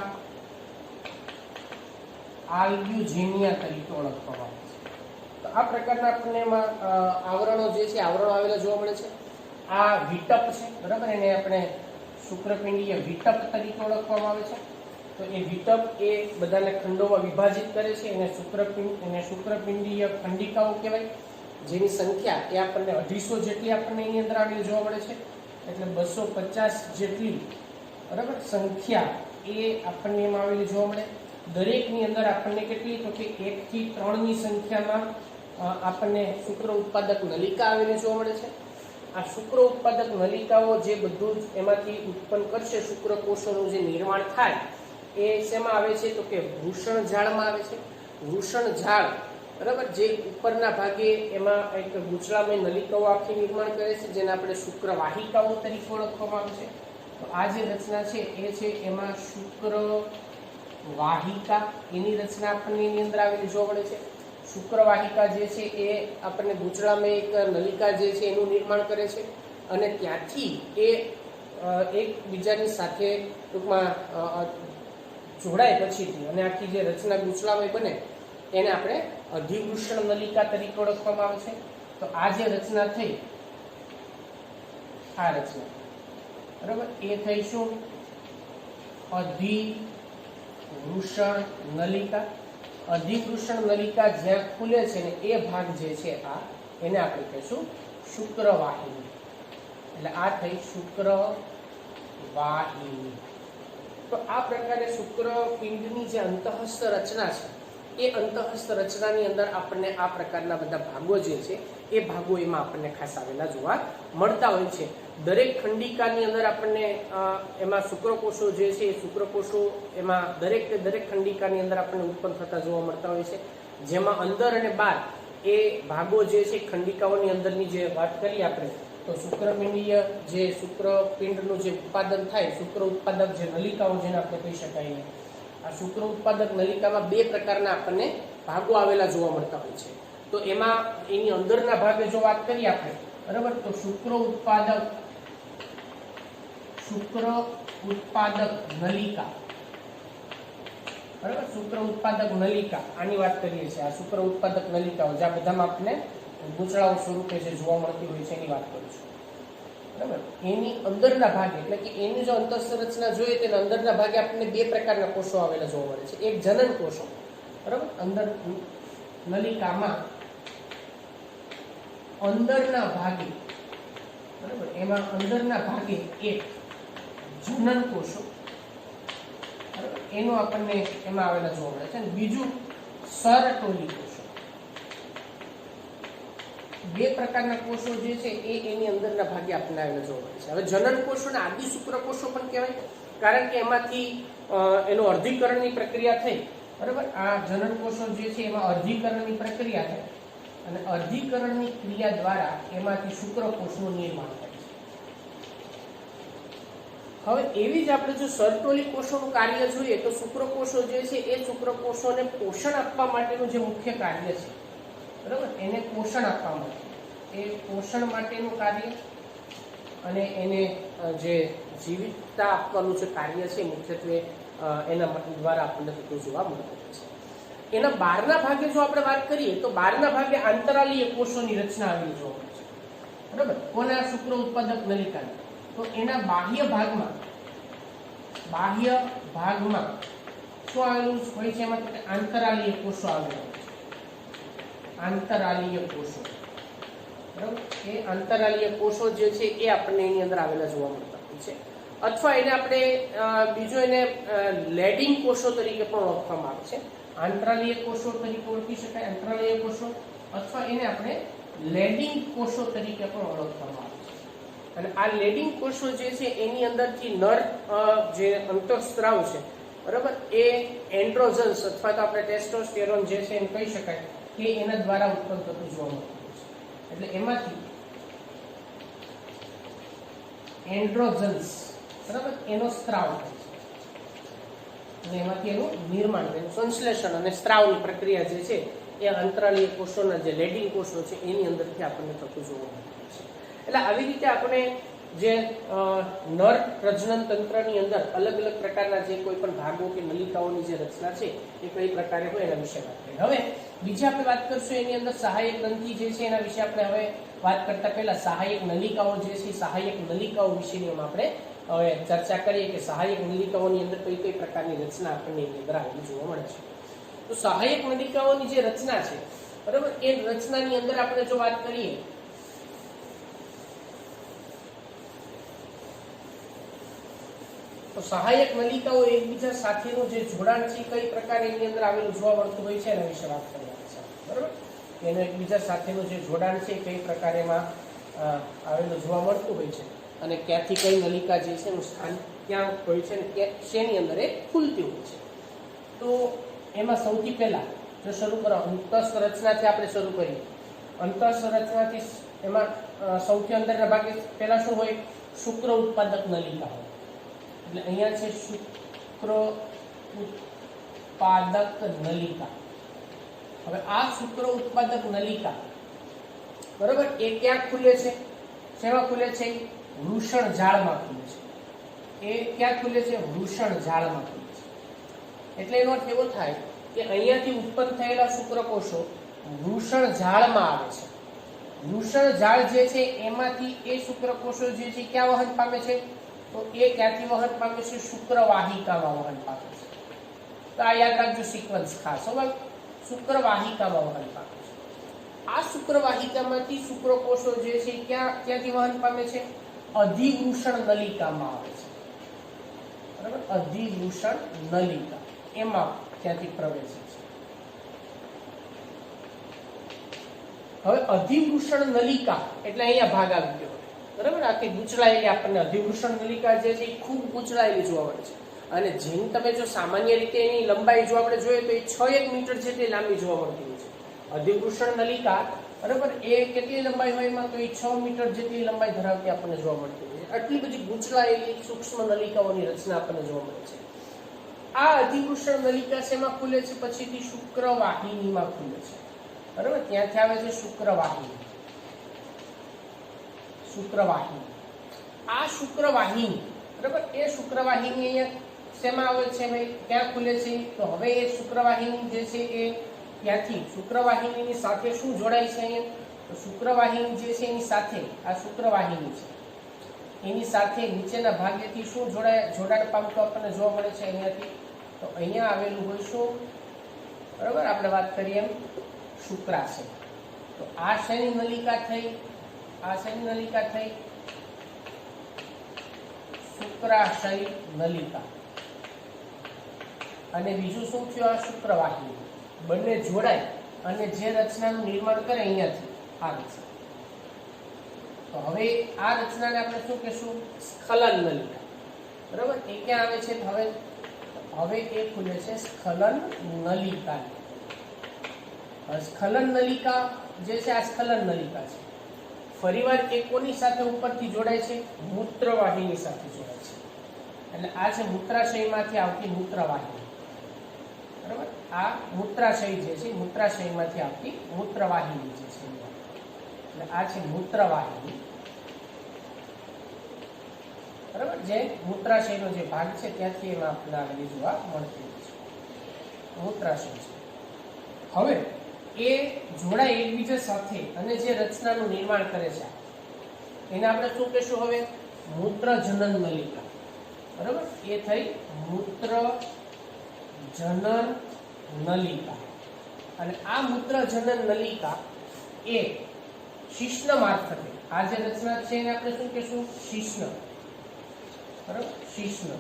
S1: આલ્બ્યુજિનિયા તરીકે ઓળખવામાં આવે છે. તો આ પ્રકારના આપણને એમાં આવરણો જે છે આવરણો આવેલા જોવા મળે છે. આ વિટપ છે, બરાબર, એને આપણે શુક્રપિંડીય વિટપ તરીકે ઓળખવામાં આવે છે. તો એ વિટપ એ બધાને ખંડોમાં વિભાજિત કરે છે, એને શુક્રપિંડીય ખંડિકાઓ કહેવાય, જેની સંખ્યા એ આપણને 250 જેટલી આપણને એની અંદર આવેલી જોવા મળે છે. એટલે 250 જેટલી, બરાબર, સંખ્યા એ આપણને એમાં આવેલી જોવા મળે. દરેકની અંદર આપણને કેટલી? તો કે 1 થી 3 ની સંખ્યામાં આપણને શુક્ર ઉત્પાદક નલિકા આવેલી જોવા મળે છે. આ શુક્ર ઉત્પાદક નલિકાઓ જે બધું જ એમાંથી ઉત્પન્ન કરશે, શુક્રકોષોનું જે નિર્માણ થાય એ શેમાં આવે છે? તો કે વૃષણ ઝાડમાં આવે છે. વૃષણ ઝાડ, બરાબર, જે ઉપરના ભાગે એમાં એક ગૂંચળામય નલિકાઓ આખી નિર્માણ કરે છે, જેને આપણે શુક્રવાહિકાઓ તરીકે ઓળખવામાં આવે છે. તો આ જે રચના છે એ છે એમાં શુક્રવાહિકા, એની રચના આપણને એની અંદર આવેલી જોવા મળે છે. શુક્રવાહિકા જે છે એ આપણને ગૂંચળામય એક નલિકા જે છે એનું નિર્માણ કરે છે. અને ત્યાંથી એ એકબીજાની સાથે ટૂંકમાં જોડાય પછીથી અને આખી જે રચના ગૂંચળામય બને એને આપણે અધિવૃષણ નલિકા તરીકે ઓળખવામાં આવે છે. તો આ જે રચના થઈ, આ રચના બરાબર, એ થઈ શું? અધિવૃષણ નલિકા. અધિવૃષણ નલિકા જ્યાં ખુલે છે ને એ ભાગ જે છે આ, એને આપણે કહીશું શુક્રવાહિની. એટલે આ થઈ શુક્રવાહિની. તો આ પ્રકારે શુક્રપિંડની જે અંતઃસ્થ રચના છે એ અંતઃસ્થ રચનાની અંદર આપણને આ પ્રકારના બધા ભાગો જે છે એ ભાગો એમાં આપણને ખાસ આવેલા જોવા મળતા હોય છે. દરેક ખંડિકાની અંદર આપણને એમાં શુક્રકોષો જે છે એ શુક્રકોષો એમાં દરેક ખંડિકાની અંદર આપણને ઉત્પન્ન થતા જોવા મળતા હોય છે. જેમાં અંદર અને બહાર એ ભાગો જે છે ખંડિકાઓની અંદરની જે વાત કરીએ આપણે, તો શુક્રપિંડીય જે શુક્રપિંડનું જે ઉત્પાદન થાય, શુક્ર ઉત્પાદક જે નલિકાઓ જેને આપણે કહી શકાય, આ શુક્ર ઉત્પાદક નલિકામાં બે પ્રકારના આપણને ભાગો આવેલા જોવા મળતા હોય છે. તો એમાં એની અંદરના ભાગે જો વાત કરીએ આપણે, બરાબર, તો શુક્ર ઉત્પાદક નલિકા, બરાબર, શુક્ર ઉત્પાદક નલિકા આની વાત કરીએ છીએ. આ શુક્ર ઉત્પાદક નલિકાઓ જ્યાં બધામાં આપણને ગૂંચળાઓ સ્વરૂપે જે જોવા મળતી હોય છે એની વાત કરીશું. બરાબર, એની અંદરના ભાગે એટલે કે એની જો અંતઃસ્થ રચના જોઈએ તેના અંદરના ભાગે આપણને બે પ્રકારના કોષો આવેલા જોવા મળે છે. એક જનન કોષો, બરાબર, અંદર નલિકામાં અંદરના ભાગે, બરાબર, એમાં અંદરના ભાગે એક જનન કોષો, બરાબર, એનું આપણને એમાં આવેલા જોવા મળે છે. અને બીજું સરટોલી કોષો. બે પ્રકારના કોષો જે છે એ એની અંદરના ભાગે આપણને આવેલા જોવા મળે છે. હવે જનન કોષોને આદિ શુક્રકોષો પણ કહેવાય, કારણ કે એમાંથી એનો અર્ધીકરણની પ્રક્રિયા થઈ, બરાબર. આ જનન કોષો જે છે એમાં અર્ધીકરણની પ્રક્રિયા થઈ અને અર્ધીકરણની ક્રિયા દ્વારા એમાંથી શુક્રકોષનું નિર્માણ થાય છે. હવે એવી જ આપણે જો સરટોલી કોષોનું કાર્ય જોઈએ તો શુક્રકોષો જે છે એ શુક્રકોષોને પોષણ આપવા માટેનું જે મુખ્ય કાર્ય છે, બરાબર, એને પોષણ આપવા માટે, એ પોષણ માટેનું કાર્ય અને એને જે જીવિતતા આપવાનું જે કાર્ય છે મુખ્યત્વે એના દ્વારા આપણને થતું જોવા મળતું હોય છે. એના બહારના ભાગે જો આપણે વાત કરીએ તો બહારના ભાગે આંતરાલીય કોષોની રચના આવેલી જોવા મળે છે, બરાબર. કોના? શુક્ર ઉત્પાદક નલિકાની. તો એના બાહ્ય ભાગમાં શું આવેલું હોય છે? એમાં આંતરાલીય કોષો આવેલા હોય છે. આંતરાલીય કોષો, બરાબર, એ આંતરાલીય કોષો જે છે એ આપણને એની અંદર આવેલા જોવા મળતા હોય છે. અથવા એને આપણે બીજો એને લેડિંગ કોષો તરીકે પણ ઓળખવામાં આવે છે. આંતરાલીય કોષો તરીકે ઓળખી શકાય, આંતરાલીય કોષો, અથવા એને આપણે લેડિંગ કોષો તરીકે પણ ઓળખવામાં આવે છે. અને આ લેડિંગ કોષો જે છે એની અંદરથી નર જે અંતઃસ્ત્રાવ છે, બરાબર, એ એન્ડ્રોજન્સ અથવા તો આપણે ટેસ્ટોસ્ટેરોન જે છે એમ કહી શકાય કે એના દ્વારા ઉત્પન્ન થતું જોવા મળતું હોય છે. એટલે એમાંથી એન્ડ્રોજન્સ, બરાબર, એનો સ્ત્રાવ થાય છે અને એમાંથી એનું નિર્માણ, એનું સંશ્લેષણ અને સ્ત્રાવની પ્રક્રિયા જે છે એ અંતરાલીય કોષોના જે લેડિંગ કોષો છે એની અંદરથી આપણને થતું જોવા મળતું હોય છે. એટલે આવી રીતે આપણે જે નર પ્રજનન તંત્રની અંદર અલગ અલગ પ્રકારના જે કોઈ પણ ભાગો કે નલિકાઓની જે રચના છે એ કઈ પ્રકારે હોય એના વિશે વાત કરીએ. હવે બીજી આપણે વાત કરશું એની અંદર સહાયક ગ્રંથિ જે છે એના વિશે આપણે હવે વાત કરતા પહેલા સહાયક નલિકાઓ જે છે સહાયક નલિકાઓ વિશેની આપણે હવે ચર્ચા કરીએ કે સહાયક નલિકાઓની અંદર કઈ કઈ પ્રકારની રચના આપણને એની અંદર આવેલી જોવા મળે છે. તો સહાયક નલિકાઓની જે રચના છે, બરાબર, એ રચનાની અંદર આપણે જો વાત કરીએ તો સહાયક નલિકાઓ એકબીજા સાથેનું જે જોડાણ છે કઈ પ્રકારે એની અંદર આવેલું જોવા મળતું હોય છે એના વિશે વાત કરવાની છે, બરાબર. એનું એકબીજા સાથેનું જે જોડાણ છે કઈ પ્રકારે એમાં આવેલું જોવા મળતું હોય છે અને ક્યાંથી કઈ નલિકા જે છે એનું સ્થાન ક્યાં હોય છે અને શેની અંદર એ ખુલતી હોય છે. તો એમાં સૌથી પહેલા જો શરૂ કરો અંતઃસ્થ રચનાથી આપણે શરૂ કરીએ. અંતઃસ્થ રચનાથી એમાં સૌથી અંદરના ભાગે પહેલા શું હોય? શુક્ર ઉત્પાદક નલિકા હોય. એટલે અહીંયા છે શુક્ર ઉત્પાદક નલિકા. હવે આ શુક્ર ઉત્પાદક નલિકા, બરાબર, એ ક્યાં ખુલે છે? શેમાં ખુલે છે? વૃષણ જાળમાં ખુલે છે. એ ક્યાં ખુલે છે? વૃષણ જાળમાં ખુલે છે. એટલે એનો અર્થ એવો થાય કે અહીંયાથી ઉત્પન્ન થયેલા શુક્રકોષો વૃષણ જાળમાં આવે છે. વૃષણ જાળ જે છે એમાંથી એ શુક્રકોષો જે છે ક્યાં વહન પામે છે? તો એ ક્યાંથી વહન પામે છે? શુક્રવાહિકામાં વહન પામે છે. તો આ યાદ રાખજો સિક્વન્સ ખાસ. શુક્રવાહિકામાં વહન પામે છે. આ શુક્રવાહિકામાંથી શુક્રકોષો જે છે ક્યાંથી વહન પામે છે? અધિવૃષણ નલિકામાં આવે છે. બરાબર, અધિવૃષણ નલિકા એમાં ત્યાંથી પ્રવેશે છે. હવે અધિવૃષણ નલિકા એટલે અહીંયા ભાગ આવી ગયો. બરાબર, આખી ગૂંચળાયેલી આપણને અધિવૃષણ નલિકા જે છે એ ખૂબ ગૂંચળાયેલી જોવા મળે છે. અને જેમ તમે જો સામાન્ય રીતે એની લંબાઈ જો આપણે જોઈએ તો એ 6-1 મીટર જેટલી લાંબી જોવા મળતી હોય છે. અધિવૃષણ નલિકા બરાબર એ કેટલી લંબાઈ હોય એમાં? તો એ 6 મીટર જેટલી લંબાઈ ધરાવતી આપણને જોવા મળતી હોય છે. આટલી બધી ગૂંચળાયેલી સૂક્ષ્મ નલિકાઓની રચના આપણને જોવા મળે છે. આ અધિવૃષણ નલિકા શેમાં ખુલે છે? પછીથી શુક્રવાહિનીમાં ખુલે છે. બરાબર, ત્યાંથી આવે છે શુક્રવાહિની. શુક્રવાહિની, આ શુક્રવાહિની બરાબર, એ શુક્રવાહિની અહીંયા શેમાં આવે છે ભાઈ? ક્યાં ખુલે છે? તો હવે એ શુક્રવાહિની જે છે એ ત્યાંથી શુક્રવાહિનીની સાથે શું જોડાય છે અહીંયા? તો શુક્રવાહિની જે છે એની સાથે આ શુક્રવાહિની છે એની સાથે નીચેના ભાગેથી શું જોડાણ પામતું આપણને જોવા મળે છે અહીંયાથી? તો અહીંયા આવેલું હોય શું? બરાબર, આપણે વાત કરીએ એમ શુક્રાશય. તો આ શેની નલિકા થઈ? આ શેની નલિકા થઈ? શુક્રાશય નલિકા. અને બીજું શું થયું? આ શુક્રવાહિની. બંને જોડાય અને જે રચનાનું નિર્માણ કરે અહીંયાથી આ રચના. તો હવે આ રચનાને આપણે શું કહેશું? સ્ખલન નલિકા. બરાબર, એ ક્યાં આવે છે? હવે એ ખુલે છે સ્ખલન નલિકા. સ્ખલન નલિકા જે છે આ સ્ખલન નલિકા છે. ફરીવાર એ કોની સાથે ઉપરથી જોડાય છે? મૂત્રવાહિની સાથે જોડાય છે. એટલે આ છે મૂત્રાશયમાંથી આવતી મૂત્રવાહિની. બરાબર, આ મૂત્રાશય જે છે મૂત્રાશયમાંથી આવતી મૂત્રવાહિની જે છે એટલે આ છે મૂત્રવાહિની. બરાબર, જે મૂત્રાશયનો જે ભાગ છે ત્યાંથી એમાં આપણને આવેલી જોવા મળતી હોય છે. મૂત્રાશય છે. હવે એ જોડાય એકબીજા સાથે અને જે રચનાનું નિર્માણ કરે છે એને આપણે શું કહેશું? હવે મૂત્રજનન નલિકા. બરાબર, એ થઈ મૂત્રજનન નલિકા. અને આ મૂત્રજનન નલિકા એ શિશ્ન મારફતે આ જે રચના છે એને આપણે શું કહેશું? શિશ્ન. બરાબર, શિશ્ન.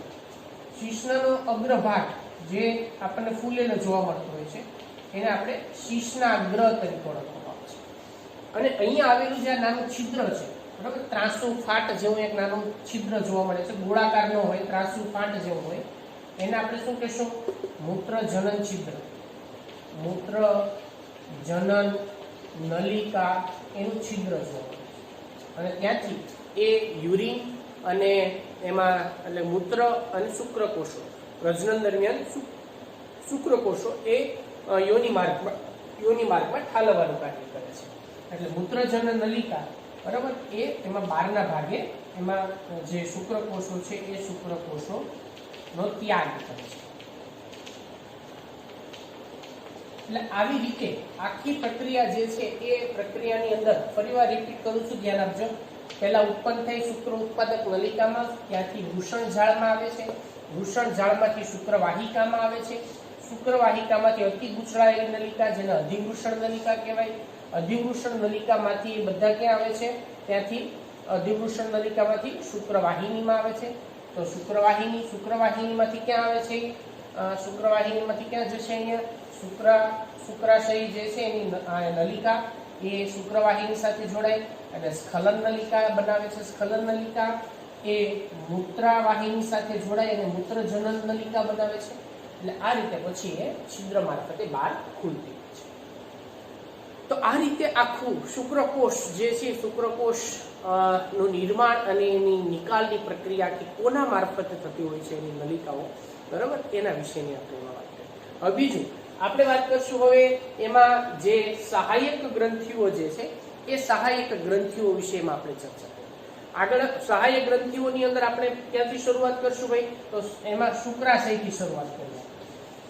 S1: શિશ્નનો અગ્રભાગ જે આપણને ફૂલેલો જોવા મળતો હોય છે એને આપણે શિશ્નાગ્ર તરીકે ઓળખવામાં આવે છે. અને અહીંયા આવેલું જે નાનું છિદ્ર છે બરાબર, ત્રાસુ ફાટ જેવું એક નાનું છિદ્ર જોવા મળે છે. ગોળાકાર ન હોય, ત્રાસુ ફાટ જેવું હોય એને આપણે શું કહેશું? મૂત્રજનન છિદ્ર. મૂત્રજનન નલિકા એનું છિદ્ર જોવા મળે છે. અને ત્યાંથી એ યુરિન અને એમાં એટલે મૂત્ર અને શુક્રકોષો પ્રજનન દરમિયાન શુક્રકોષો એ યોનિ માર્ગમાં ઠાલવવાનું કાર્ય કરે છે. એટલે મૂત્રજનન નલિકા બરાબર એ એમાં બહારના ભાગે એમાં જે શુક્રકોષો છે એ શુક્રકોષોનો ત્યાગ કરે છે. એટલે આવી રીતે આખી પ્રક્રિયા જે છે એ પ્રક્રિયાની અંદર ફરીવાર રિપીટ કરું છું, ધ્યાન આપજો. પહેલા ઉત્પન્ન થઈ શુક્ર ઉત્પાદક નલિકામાં, ત્યાંથી વૃષણ ઝાડમાં આવે છે, વૃષણ ઝાડમાંથી શુક્રવાહિકામાં આવે છે, શુક્રવાહિકામાંથી અતિ ગૂંચળાયેલી નલિકા જેને અધિવૃષણ નલિકા કહેવાય. અધિવૃષણ નલિકામાંથી એ બધા ક્યાં આવે છે? ત્યાંથી અધિવૃષણ નલિકામાંથી શુક્રવાહિનીમાં આવે છે. તો શુક્રવાહિનીમાંથી ક્યાં આવે છે? શુક્રવાહિનીમાંથી ક્યાં જશે? અહીંયા શુક્રાશય જે છે એની નલિકા એ શુક્રવાહિની સાથે જોડાય અને સ્ખલન નલિકા બનાવે છે. સ્ખલન નલિકા એ મૂત્રાવાહિની સાથે જોડાય અને મૂત્રજનન નલિકા બનાવે છે. એટલે આ રીતે પછી એ છિદ્ર મારફતે બહાર ખુલતી હોય છે. તો આ રીતે આખું શુક્રકોષ જે છે શુક્રકોષ નું નિર્માણ અને એની નિકાલની પ્રક્રિયા કે કોના મારફતે થતી હોય છે એની નલિકાઓ બરાબર એના વિશેની આપણે વાત કરીએ. હવે બીજું આપણે વાત કરશું હવે એમાં જે સહાયક ગ્રંથિઓ જે છે એ સહાયક ગ્રંથિઓ વિશેમાં આપણે ચર્ચા કરીએ. આગળ સહાયક ગ્રંથિઓની અંદર આપણે ક્યાંથી શરૂઆત કરશું ભાઈ? તો એમાં શુક્રાશયથી શરૂઆત કરીએ.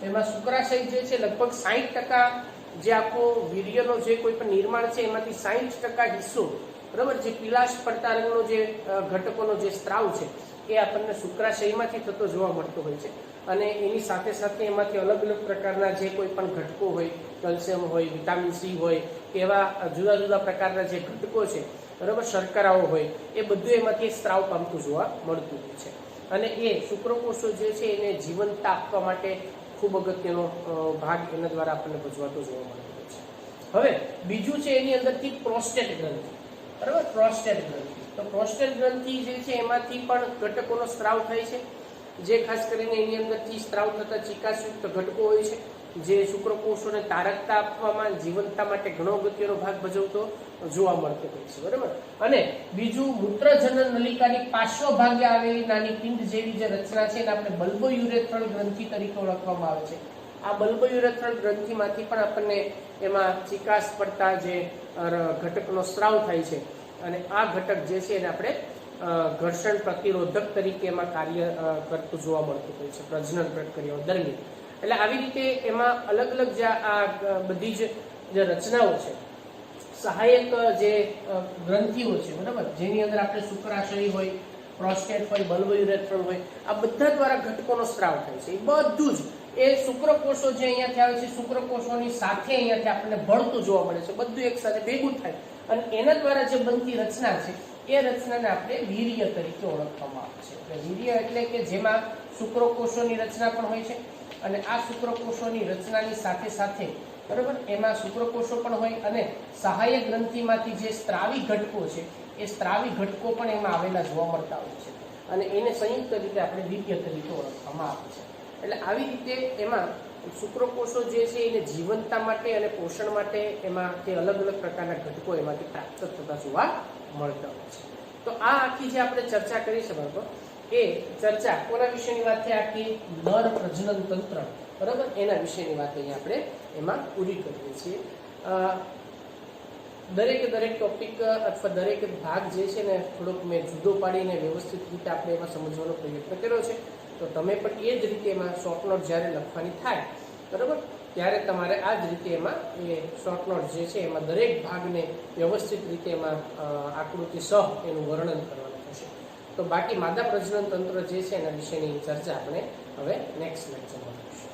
S1: એમાં શુક્રાશય જે છે લગભગ 60% જે આખો વીર્યનો જે કોઈ પણ નિર્માણ છે એમાંથી 60% હિસ્સો, બરાબર, જે પીળાશ પડતા રંગનો જે ઘટકોનો જે સ્ત્રાવ છે એ આપણને શુક્રાશયમાંથી થતો જોવા મળતો હોય છે. અને એની સાથે સાથે એમાંથી અલગ અલગ પ્રકારના જે કોઈ પણ ઘટકો હોય, કેલ્શિયમ હોય, વિટામિન સી હોય, એવા જુદા જુદા પ્રકારના જે ઘટકો છે, બરાબર, શર્કરાઓ હોય, એ બધું એમાંથી સ્ત્રાવ પામતું જોવા મળતું હોય છે. અને એ શુક્રકોષો જે છે એને જીવંતતા આપવા માટે ખૂબ અગત્યનો ભાગ એના દ્વારા આપણને ભજવાતો જોવા મળતો હોય છે. હવે બીજું છે એની અંદરથી પ્રોસ્ટેટ ગ્રંથિ, બરાબર, પ્રોસ્ટેટ ગ્રંથિ. તો પ્રોસ્ટેટ ગ્રંથિ જે છે એમાંથી પણ ઘટકોનો સ્ત્રાવ થાય છે, જે ખાસ કરીને એની અંદરથી સ્ત્રાવ થતા ચિકાસયુક્ત ઘટકો હોય છે, જે શુક્રકોષોને તારકતા આપવામાં, જીવંતતા માટે ઘણો અગત્યનો ભાગ ભજવતો જોવા મળતો હોય છે, બરાબર. અને બીજું મૂત્રજનન નલિકાની પાર્શ્વ ભાગે આવેલી નાની પિંડ જેવી જે રચના છે એને આપણે બલ્બોયુરેથ્રલ ગ્રંથિ તરીકે ઓળખવામાં આવે છે. આ બલ્બોયુરેથ્રલ ગ્રંથિમાંથી પણ આપણને એમાં ચિકાસ પડતા જે ઘટકનો સ્ત્રાવ થાય છે, અને આ ઘટક જે છે એને આપણે ઘર્ષણ પ્રતિરોધક તરીકે એમાં કાર્ય કરતું જોવા મળતું હોય છે પ્રજનન પ્રક્રિયાઓ દરમિયાન. એટલે આવી રીતે એમાં અલગ અલગ જે આ બધી જે રચનાઓ છે, સહાયક જે ગ્રંથિઓ છે, બરાબર, જેની અંદર આપણે શુક્રાશય હોય, પ્રોસ્ટેટ હોય, બલ્બોયુરેથ્રલ હોય, આ બધા દ્વારા ઘટકોનો સ્ત્રાવ થાય છે. એ બધું જ એ શુક્રકોષો જે અહીંયાથી આવે છે, શુક્રકોષોની સાથે અહીંયાથી આપણને ભળતું જોવા મળે છે, બધું એક સાથે ભેગું થાય અને એના દ્વારા જે બનતી રચના છે એ રચનાને આપણે વીર્ય તરીકે ઓળખવામાં આવે છે. એટલે વીર્ય એટલે કે જેમાં શુક્રકોષોની રચના પણ હોય છે, અને આ શુક્રકોષોની રચનાની સાથે સાથે, બરાબર, એમાં શુક્રકોષો પણ હોય અને સહાયક ગ્રંથિમાંથી જે સ્ત્રાવી ઘટકો છે એ સ્ત્રાવી ઘટકો પણ એમાં આવેલા જોવા મળતા હોય છે, અને એને સંયુક્ત રીતે આપણે વીર્ય તરીકે ઓળખવામાં આવે છે. એટલે આવી રીતે એમાં શુક્રકોષો જે છે એને જીવંતતા માટે અને પોષણ માટે એમાં તે અલગ અલગ પ્રકારના ઘટકો એમાંથી પ્રાપ્ત થતા જોવા મળતા હોય છે. તો આ આખી જે આપણે ચર્ચા કરી છે બાળકો, એ ચર્ચા કોના વિશેની વાત છે? આખી નર પ્રજનન તંત્ર, બરાબર, એના વિશેની વાત અહીંયા આપણે એમાં પૂરી કરીએ છીએ. દરેક ટોપિક અથવા દરેક ભાગ જે છે ને થોડોક મેં જુદો પાડીને વ્યવસ્થિત રીતે આપણે એમાં સમજવાનો પ્રયત્ન કર્યો છે. તો તમે પણ એ જ રીતે એમાં શોર્ટ નોટ જ્યારે લખવાની થાય, બરાબર, ત્યારે તમારે આ જ રીતે એમાં એ શોર્ટ નોટ જે છે એમાં દરેક ભાગને વ્યવસ્થિત રીતે એમાં આકૃતિ સહ એનું વર્ણન કરવાનું થશે. તો બાકી માદા પ્રજનન તંત્ર જે છે એના વિશેની ચર્ચા આપણે હવે નેક્સ્ટ લેક્ચરમાં કરીશું.